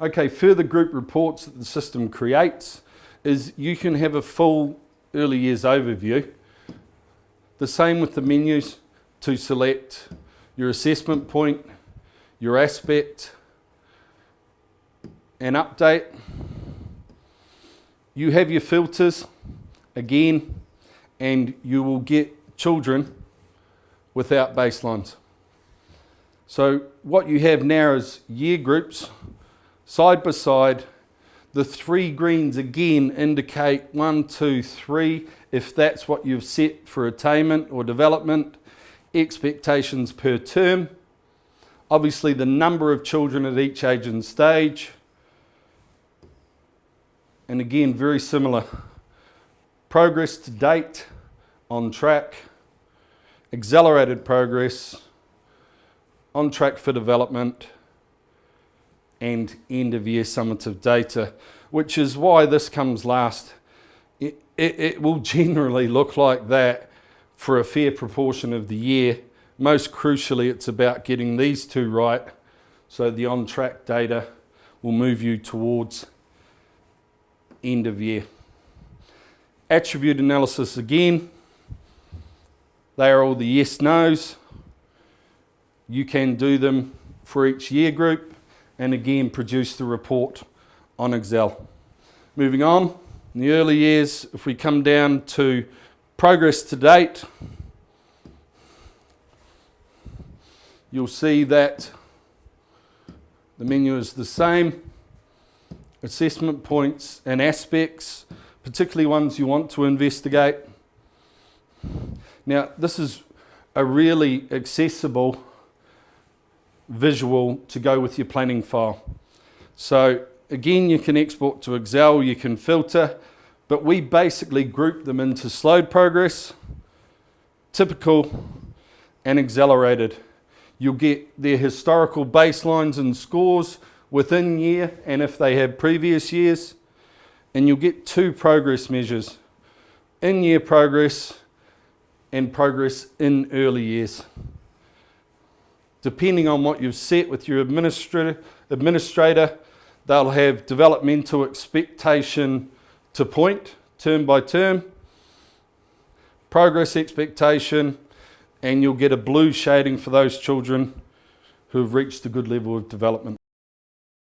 Okay, further group reports that the system creates is you can have a full early years overview. The same with the menus to select your assessment point, your aspect, and update. You have your filters again, and you will get children without baselines. So what you have now is year groups side by side. The three greens again indicate 1, 2, 3, if that's what you've set for attainment or development, expectations per term, obviously the number of children at each age and stage, and again very similar. Progress to date, on track, accelerated progress, on track for development, and end of year summative data, which is why this comes last. It will generally look like that for a fair proportion of the year. Most crucially, it's about getting these two right, so the on track data will move you towards end of year. Attribute analysis again, they are all the yes no's. You can do them for each year group and again produce the report on Excel. Moving on, in the early years, if we come down to progress to date, you'll see that the menu is the same. Assessment points and aspects, particularly ones you want to investigate. Now, this is a really accessible visual to go with your planning file. So again, you can export to Excel, you can filter, but we basically group them into slowed progress, typical, and accelerated. You'll get their historical baselines and scores within year, and if they have previous years, and you'll get two progress measures, in-year progress and progress in early years. Depending on what you've set with your administrator, they'll have developmental expectation to point, term by term, progress expectation, and you'll get a blue shading for those children who have reached a good level of development.